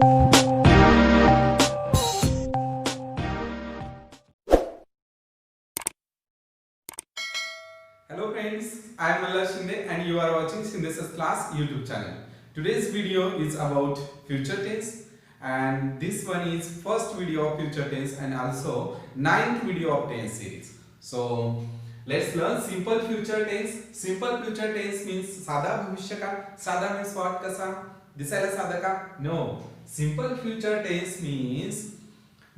Hello friends, I am Mallar Shinde and you are watching Shinde's Class YouTube channel. Today's video is about future tense and this one is first video of future tense and also ninth video of tense series. So let's learn simple future tense. Simple future tense means साधा भविष्य काळ. साधा means what कसा? दिसायला साधा का? No. Simple future tense means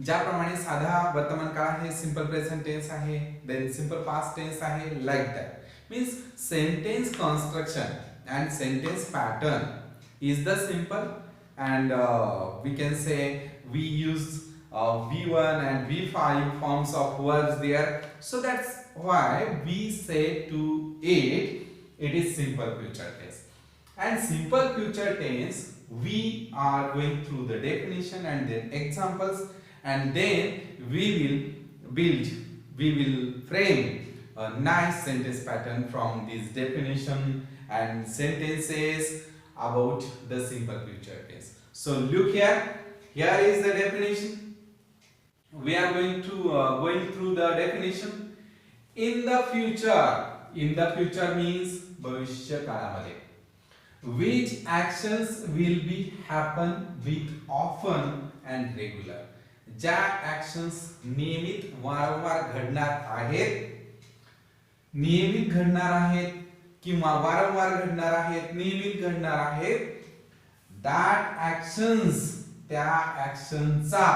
ज्याप्रमाणे साधा वर्तमान काळ आहे सिंपल प्रेझेंट टेन्स आहे देन सिंपल पास्ट टेन्स आहे like that means sentence construction and sentence pattern is the simple and we can say we use V1 and V5 forms of words there, so that's why we say to it is simple future tense. And simple future tense we are going through the definition and then examples, and then we will frame a nice sentence pattern from this definition and sentences about the simple future tense. So look here is the definition. We are going through the definition. In the future means भविष्य काळामध्ये, which actions will be happen with often and regular. ज्या actions नियमित वारंवार घडणार आहेत किंवा वारंवार घडणार आहेत नियमित घडणार आहेत that actions त्या actionचा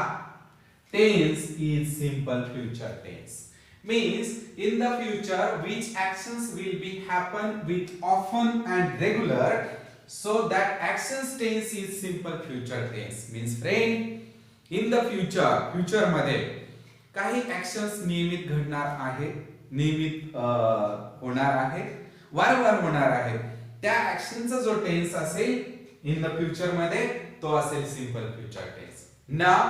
tense is simple future tense. Means in the future which actions will be happen with often and regular, so that actions tense is simple future tense. Means friend in the future मध्ये काही actions नियमित घडणार आहेत नियमित होणार आहेत वारंवार होणार आहेत त्या actionचा जो tense असेल in the future मध्ये तो असेल simple future tense. Now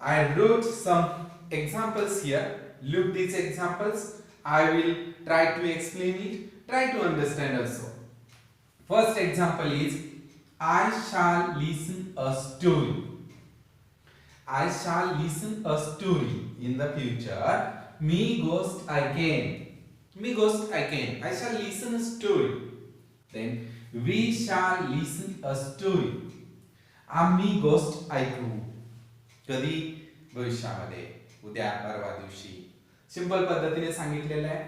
I wrote some examples here. Look these examples. I will try to explain it. Try to understand also. First example is I shall listen a story. I shall listen a story in the future. Me ghost I can. Me ghost I can. I shall listen a story. Then we shall listen a story. आम्ही गोष्ट ऐकू. कधी? भविष्यामध्ये, उद्या परवा दिवशी. Simple पद्धतीने सांगितलेलं आहे.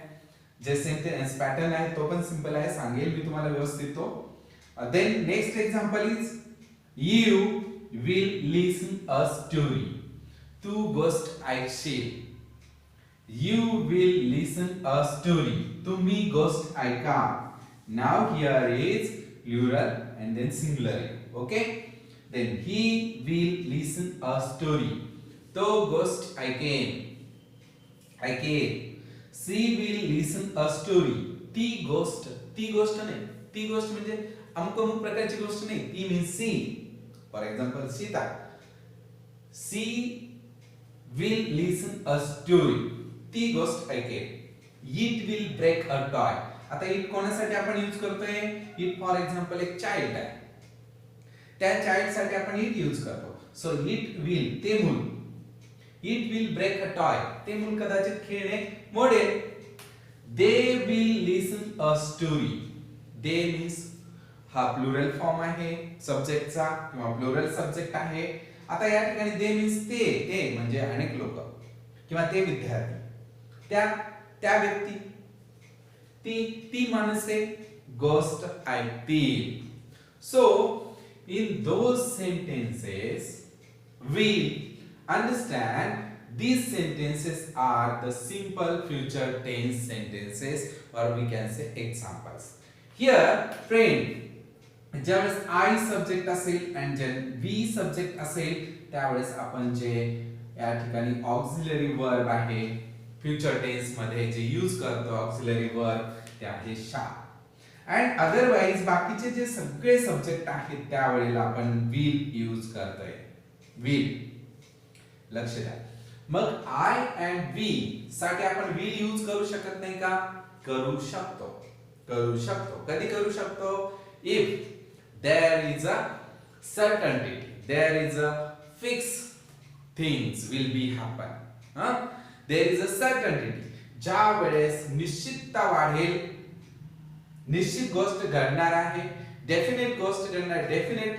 जे सेंटेन्स पॅटर्न आहे तो पण सिंपल आहे, सांगेल मी तुम्हाला व्यवस्थित तो. Then next example is you will listen a story. तू गोष्ट ऐकशील. You will listen a story. तुम्ही गोष्ट ऐका. Now here is plural and then singular. Okay, then he will listen a story. तो गोष्ट ऐकेन. She will listen a story. ती गोष्ट नाही. ती गोष्ट म्हणजे अमुक प्रकारची गोष्ट नाही. ती means she. For example, Sita. She will listen a story. ती गोष्ट ऐकेन. It will break a toy. आता इट कोणासाठी आपण यूज करतोय? इट फॉर एक्झाम्पल एक चाइल्ड आहे, त्या चाइल्ड साठी आपण इट यूज करतो. सो इट विल ते मूल. It will break a toy. ते मूल कदाचित खेळणे मोडेल. They will listen a story. They means हा प्लुरल फॉर्म आहे सब्जेक्टचा किंवा प्लुरल सब्जेक्ट आहे. आता या ठिकाणी दे मीन्स ते म्हणजे अनेक लोक किंवा ते विद्यार्थी, त्या व्यक्ती, ती माणसे गोष्ट ऐकतील. So in those sentences we understand these sentences are the simple future tense sentences, or we can say examples. Here friend, ज्यावेळेस I subject असेल and V subject असेल त्यावेळेस आपण जे या ठिकाणी ऑक्झिलरी वर्ब आहे फ्युचर टेन्स मध्ये जे यूज करतो ऑक्झिलरी वर्ब ते आहे shall. And otherwise बाकीचे जे सगळे सब्जेक्ट आहेत त्यावेळेला आपण will यूज करतोय. will. लक्ष द्या. मग I and V साठी आपण will यूज करू शकत नाही का? करू शकतो. कधी करू शकतो? If there is a certainty. there is a fixed things will be happen. There is a certainty. ज्या वेळेस निश्चितता वाढेल, निश्चित गोष्ट घडणार आहे, डेफिनेट गोष्ट घडणार, definite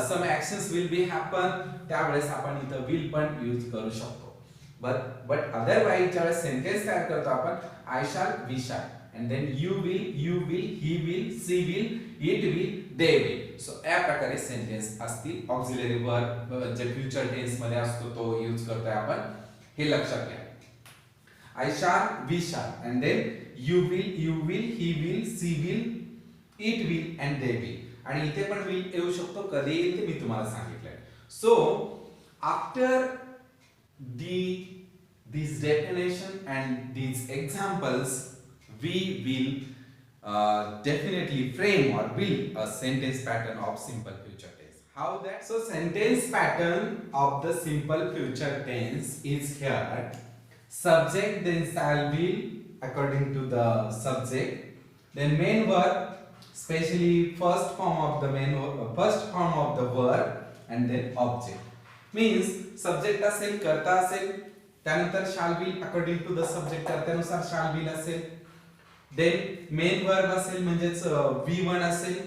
some actions will be happen, त्यावेळेस आपण इथं विल पण यूज करू शकतो. बट अदरवाइज ज्यावेळेस सेंटेन्स तयार करतो आपण आय शाल, we shall, and then you will, he will, she will, it will, they will. So या प्रकारे सेंटेन्स असतील. ऑक्सिलरी वर्ब जे फ्युचर टेन्स मध्ये असतो तो यूज करतोय आपण, हे लक्षात घ्या. I shall, we shall, and then you will, he will, she will, it will, and they will. आणि इथे पण will येऊ शकतो, कधी येईल ते मी तुम्हाला सांगितलंय. So after these definition and these examples, we will definitely frame or build a sentence pattern of simple future tense. How that? So sentence pattern of the simple future tense is here. Subject then shall be according to the subject. Then main verb, especially first form of the first form of the verb, and then object. Means subject असेल, कर्ता असेल, त्यानंतर shall be according to the subject, कर्त्यानुसार shall be असेल. Then main verb असेल म्हणजेच V1 असेल,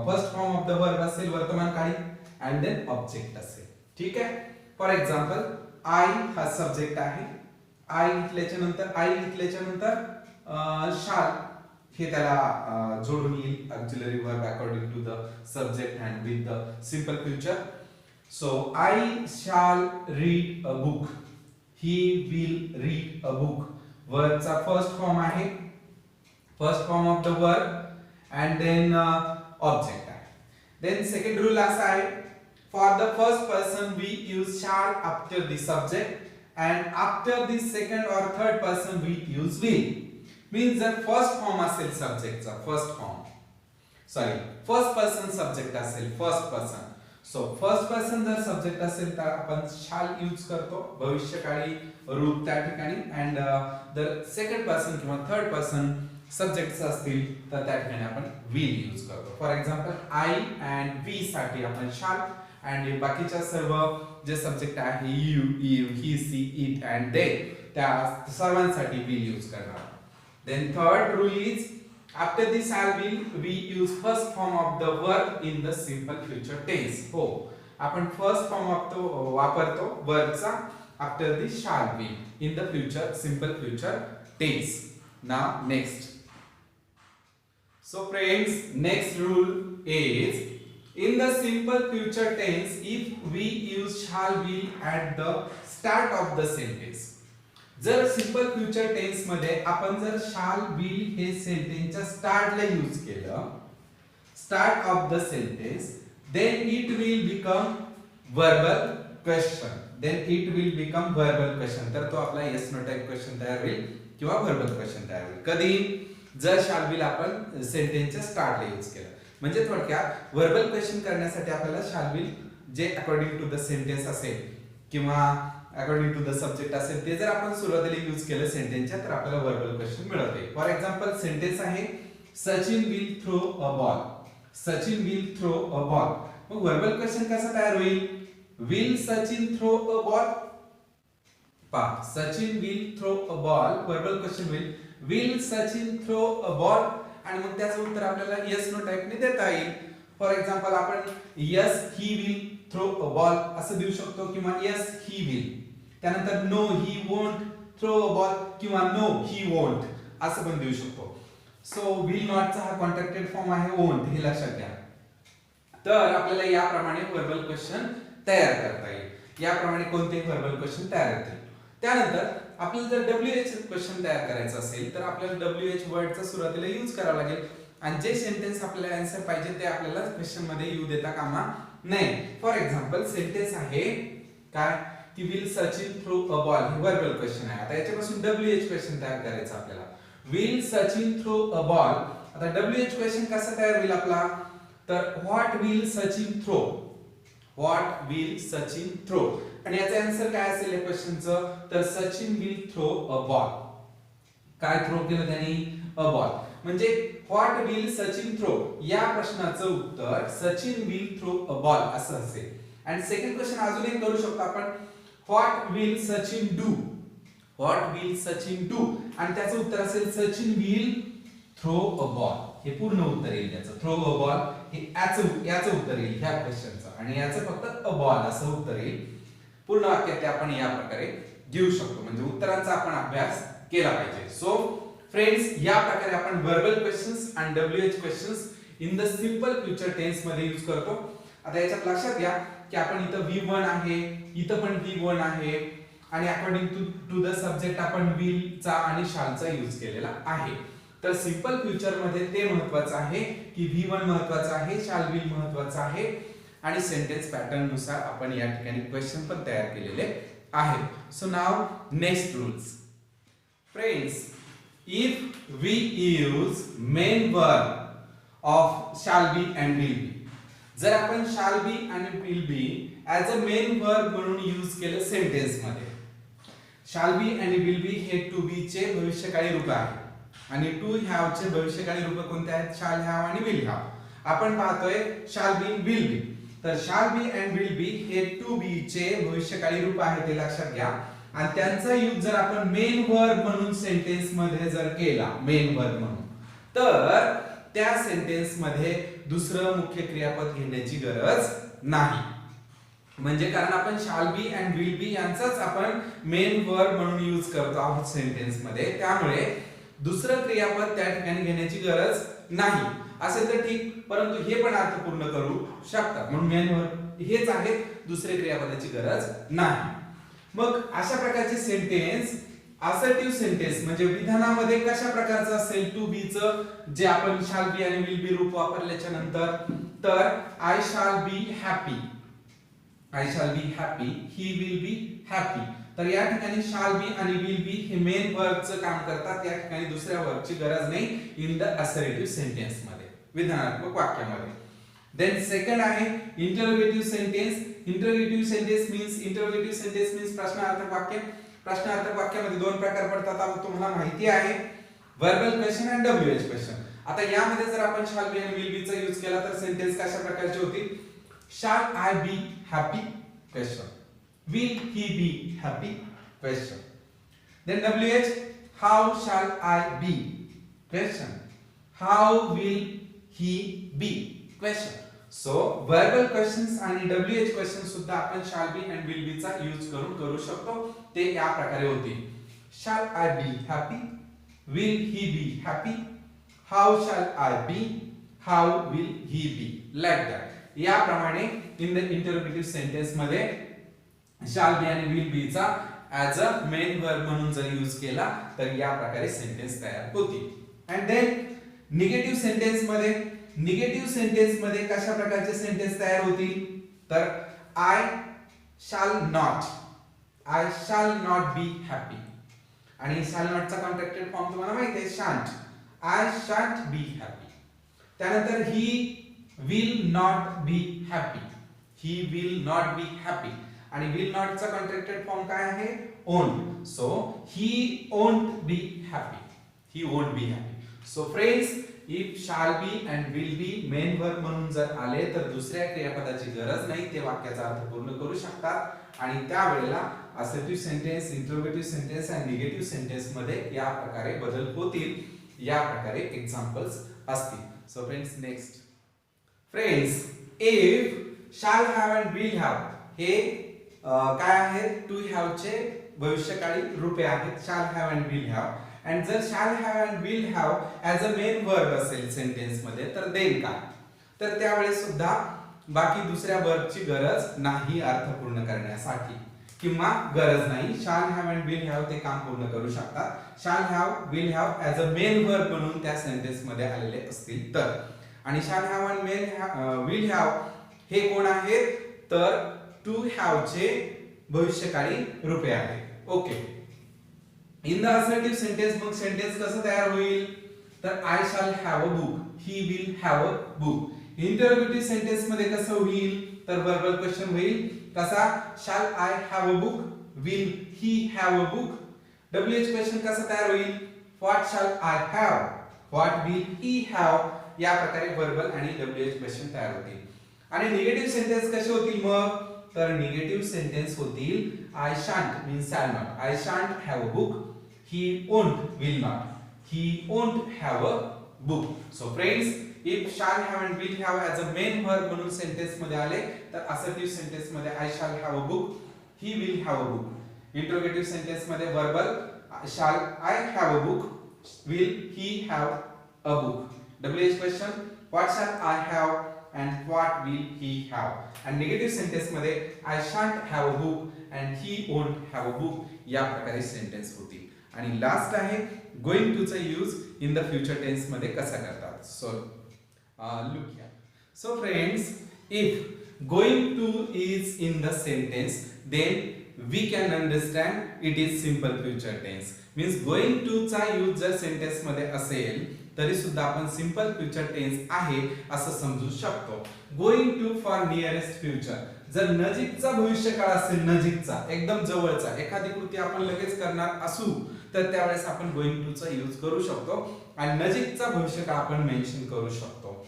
first form of the verb असेल वर्तमान काळी, and then object असेल. ठीक आहे. फॉर एक्झाम्पल I हा सब्जेक्ट आहे, I घेतल्याच्या नंतर shall हे त्याला जोडून येईल, auxiliary verb according to the subject and with the simple future. So I shall read a book, he will read a book. वर्बचा फर्स्ट फॉर्म आहे, first form of the verb and then object आहे. Then second rule असा आहे, for the first person we use shall after the subject and after the second or third person we use will. Means जर first form असेल सब्जेक्टचा, first person subject असेल, first person, so first person जर subject असेल तर आपण शाल use करतो भविष्यकाळी रूप त्या ठिकाणी, अँड जर सेकंड पर्सन किंवा थर्ड पर्सन सब्जेक्ट्स असतील तर त्या ठिकाणी आपण विल यूज करतो. For example I and we साठी आपण शाल, अँड बाकीच्या सर्व जे सब्जेक्ट आहे you, he, she, it and they, त्या सर्वांसाठी विल यूज करणार. Then third rule is after the shall will we use first form of the verb in the simple future tense. हो, आपण first form of तो वापरतो verbचा after the shall will in the future simple future tense. Now next. So friends, next rule is in the simple future tense if we use shall will at the start of the sentence. जर simple future tense मध्ये आपण जर shall will हे सेंटेन्सच्या स्टार्टला use केलं, start of the sentence, then it will become verbal question, तर तो आपला येस नो टाइप क्वेश्चन तयार होईल किंवा वर्बल क्वेश्चन तयार होईल. कधी? जर शाल विल आपण सेंटेन्सच्या स्टार्टला यूज केलं. म्हणजे थोडक्यात वर्बल क्वेश्चन करण्यासाठी आपल्याला शाल विल जे अकॉर्डिंग टू द सेंटेन्स असेल किंवा अकॉर्डिंग टू द सब्जेक्ट असेल ते जर आपण सुरुवातीला यूज केलं सेंटेन्सच्या तर आपल्याला वर्बल क्वेश्चन मिळते. फॉर एक्झाम्पल सेंटेन्स आहे Sachin will throw a ball, Sachin will throw a ball. मग वर्बल क्वेश्चन कसा तयार होईल? Will Sachin throw a ball, पहा Sachin will throw a ball, verbal question होईल will Sachin throw a ball, आणि मग त्याचं उत्तर आपल्याला येस नो टाइपने देता येईल. फॉर एक्झाम्पल आपण yes he will throw a ball असं देऊ शकतो किंवा यस ही विल, त्यानंतर no he won't throw a ball किंवा नो ही वोंट असं पण देऊ शकतो. सो विल नॉटचा हा कॉन्ट्रॅक्टेड फॉर्म आहे वोंट, हे लक्षात घ्या. तर आपल्याला याप्रमाणे वर्बल क्वेश्चन तयार करता येईल. याप्रमाणे कोणतेही वर्बल क्वेश्चन तयार होतील. त्यानंतर आपल्याला जर WH क्वेश्चन तयार करायचा असेल तर आपल्याला WH वर्डचा सुरुवातीला यूज करावा लागेल, आणि जे सेंटेन्स आपल्याला आन्सर पाहिजे ते आपल्याला क्वेश्चन मध्ये येऊ देता कामा नाही. फॉर एक्झाम्पल सेंटेन्स आहे काय की will Sachin throw a ball, हे वर्बल क्वेश्चन आहे. आता याच्यापासून WH क्वेश्चन तयार करायचा आपल्याला. Will Sachin throw a ball, आता WH क्वेश्चन कसा तयार होईल आपला? तर what will Sachin throw, what will Sachin throw, आणि याचा आन्सर काय असेल या क्वेश्चनचं? तर Sachin will throw a ball. काय थ्रो केलं त्यांनी? A ball. म्हणजे व्हॉट विल सचिन थ्रो या प्रश्नाचं उत्तर Sachin will throw a ball असं असेल. आणि सेकंड क्वेश्चन अजून एक करू शकतो आपण, what will Sachin do, what will Sachin do, आणि त्याचं उत्तर असेल Sachin will throw a ball. हे पूर्ण उत्तर येईल त्याचं, थ्रो अ बॉल हे याचं उत्तर येईल ह्या क्वेश्चनचं, आणि याचं फक्त अ बॉल असं उत्तर येईल. पूर्ण वाक्य ते आपण या प्रकारे घेऊ शकतो, म्हणजे उत्तरांचा आपण अभ्यास केला पाहिजे. सो फ्रेंड्स, या प्रकारे आपण व्हर्बल क्वेश्चन्स आणि WH questions in the simple future tense मध्ये यूज करतो. आता याच्यात लक्षात घ्या की आपण इथं V1 आहे, इथं पण V1 आहे, आणि अकॉर्डिंग टू द सब्जेक्ट आपण विल चा आणि शाल चा यूज केलेला आहे. तर सिंपल फ्युचर मध्ये ते महत्त्वाचं आहे की V1 महत्त्वाचं आहे, शाल विल महत्त्वाचं आहे, आणि सेंटेन्स पॅटर्न नुसार आपण या ठिकाणी क्वेश्चन पण तयार केलेले आहेत. So now next rules. Friends, if we use main verb of shall be and will बी, जर आपण शाल बी आणि will be as a main verb म्हणून यूज केलं सेंटेन्स मध्ये, शाल बी आणि विल बी हे टू बी चे भविष्यकाळी रूप आहे, आणि टू हॅव चे भविष्यकाळी रूप कोणते आहेत, शाल हॅव आणि विल हॅव. आपण पाहतोय शाल बी विल बी, तर शाल बी अँड विल बी हे टू बी चे भविष्यकाळी रूप आहे, ते लक्षात घ्या. आणि त्यांचा यूज जर आपण मेन वर्ब म्हणून सेंटेन्स मध्ये जर केला, मेन वर्ब म्हणून, तर त्या सेंटेन्स मध्ये दुसरं मुख्य क्रियापद घेण्याची गरज नाही. म्हणजे कारण आपण शाल बी अँड विल बी यांचाच आपण मेन वर्ब म्हणून यूज करतो आहोत सेंटेन्स मध्ये, त्यामुळे दुसरं क्रियापद त्या ठिकाणी घेण्याची गरज नाही. असेल तर ठीक, परंतु हे पण अर्थपूर्ण करू शकतात, म्हणून मेन वर्ब हेच आहे, दुसरे क्रियापदाची गरज नाही. मग अशा प्रकारचे सेंटेन्स असर्टिव्ह सेंटेन्स म्हणजे विधानामध्ये कशा प्रकारचं असेल, टू बी चं जे आपण शाल बी आणि विल बी रूप वापरल्याच्या नंतर, तर I shall be happy, I shall be happy, he will be happy. तर या ठिकाणी शाल बी आणि विल बी हे मेन वर्बचं काम करतात, या ठिकाणी दुसऱ्या वर्बची गरज नाही इन द असर्टिव्ह सेंटेन्स मध्ये, विधानात्मक वाक्यामध्ये. देन सेकंड आहे interrogative sentence. Interrogative sentence means प्रश्नार्थक वाक्य. प्रश्नार्थक वाक्यामध्ये दोन प्रकार पडतात, आता तुम्हाला माहिती आहे, व्हर्बल क्वेश्चन आणि WH क्वेश्चन. आता यामध्ये जर आपण शाल बी आणि विल बी चा यूज केला तर सेंटेन्स कशा प्रकारचे होतील, शाल I be happy question, will he be happy question. Then WH, how shall I be question, how will he be question. So verbal questions आणि WH questions सुद्धा आपण shall be and will be चा use करून करू शकतो. ते या प्रकारे होतील, shall I be happy, will he be happy, how shall I be, how will he be, like that. याप्रमाणे इन द इंटरोगेटिव्ह सेंटेन्स मध्ये शाल बी आणि विल बी चा ऍज अ मेन वर्ब म्हणून जर यूज केला तर या प्रकारे सेंटेन्स तयार होतील. अँड देन निगेटिव्ह सेंटेन्स मध्ये कशा प्रकारचे सेंटेन्स तयार होतील, तर आय शाल नॉट बी हॅपी, आणि शाल नॉट चा कॉन्ट्रॅक्टेड फॉर्म तुम्हाला माहिती आहे, shan't, I shan't be happy. त्यानंतर he will not be happy, he will not be happy, आणि विल नॉट चा कॉन्ट्रॅक्टेड फॉर्म काय आहे, won't. So he won't be happy, he won't be happy. So friends, if shall be and will be main verb म्हणून जर आले तर दुसऱ्या क्रियापदाची गरज नाही, ते वाक्याचा अर्थ पूर्ण करू शकतात, आणि त्यावेळेला असर्टिव्ह सेंटेन्स, इंटरोगेटिव्ह सेंटेन्स आणि निगेटिव्ह सेंटेन्स मध्ये या प्रकारे बदल होतील, या प्रकारे एक्झाम्पल्स असतील. So friends, next friends, if शाल हॅव अँड विल हॅव हे काय आहेत, टू हॅव चे भविष्यकाळी रूपे आहेत, shall have and will have. And जर shall have and will have as a main verb असेल सेंटेन्स मध्ये, तर देन काय, तर त्यावेळेस सुद्धा बाकी दुसऱ्या वर्बची गरज नाही अर्थ पूर्ण करण्यासाठी, किंवा गरज नाही, शाल हॅव अँड विल हॅव ते काम पूर्ण करू शकतात. Shall have, will have as a main verb म्हणून त्या सेंटेन्स मध्ये आलेले असतील तर. आणि शाल हॅव अँड विल हॅव हे कोण आहेत, तर टू हॅव चे भविष्यकाळी रूपे आहेत. Okay, in the assertive sentence मग सेंटेन्स कसं तयार होईल, तर I shall have a book, he will have a book. Interrogative sentence मध्ये कसं होईल, तर वर्बल क्वेश्चन होईल, कसा, shall I have a book, will he have a book. WH question कसा तयार होईल, what shall I have, what will he have. या प्रकारे वर्बल आणि WH क्वेश्चन तयार होतील. आणि निगेटिव्ह सेंटेन्स कसे होतील मग, तर निगेटिव्ह सेंटेन्स होतील I shan't means shall not. I shan't have a book. He won't will not. He won't have a book. So friends, if shall have and will have as a main verb म्हणून sentence मध्ये आले तर assertive sentence मध्ये I shall have a book, he will have a book. Interrogative sentence मध्ये verbal shall I have a book, will he have a book. WH question, what shall I have and what will he have. and negative sentence मध्ये I shan't have a book and he won't have a book. या प्रकारे sentence होतील. आणि last आहे going to चा use in the future tense मध्ये कसा करतात. So look here. So friends, if going to is in the sentence, then we can understand it is simple future tense. Means going to चा use जर sentence मध्ये असेल तरी सुद्धा आपण सिंपल फ्युचर टेन्स आहे असं समजू शकतो. Going to for nearest future, जर नजीकचा भविष्यकाळ असेल, नजीकचा एकदम जवळचा एखादी कृती आपण लगेच करणार असू तर त्यावेळेस आपण गोइंग टू चा यूज करू शकतो आणि नजीकचा भविष्यकाळ आपण मेन्शन करू शकतो.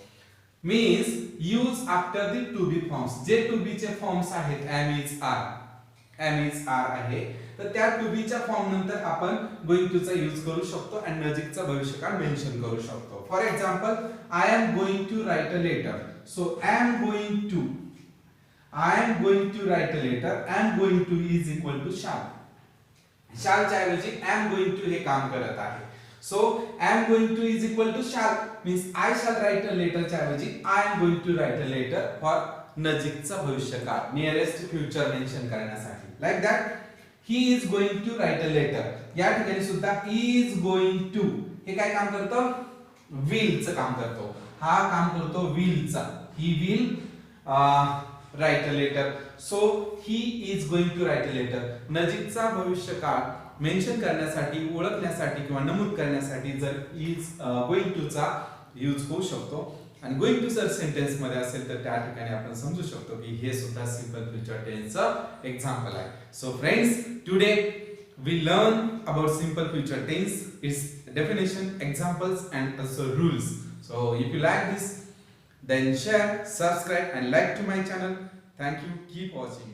Means use after the to be forms. जे टू बी चे फॉर्म्स आहेत एम इज आर आहे तर त्या टू बी च्या फॉर्म नंतर आपण गोइंग टू चा यूज करू शकतो आणि नजीकचा भविष्यकाळ मेन्शन करू शकतो. For example, I am going to write a letter. So I am going to write a letter. I am going to is equal to shall. shall च्या ऐवजी I am going to हे काम करत आहे. So I am going to is equal to shall means I shall write a letter च्या ऐवजी I am going to write a letter for नजीकचा भविष्यकाळ nearest future mention करण्यासाठी. Like that, he is going to write a letter. या ठिकाणी सुद्धा is going to हे काय काम करतं, will चं काम करतो. हा काम करतो will चा. he will write a letter. So he is going to write a letter. नजीकचा भविष्यकाळ मेन्शन करण्यासाठी, ओळखण्यासाठी किंवा नमूद करण्यासाठी जर is going to चा यूज होऊ शकतो. आणि गोइंग टू जर सेंटेन्स मध्ये असेल तर त्या ठिकाणी आपण समजू शकतो की हे सुद्धा सिंपल फ्युचर टेन्सचं एक्झाम्पल आहे. So friends, today we learn about simple future tense, its definition, examples and also rules. So if you like this, then share, subscribe and like to my channel. Thank you. Keep watching.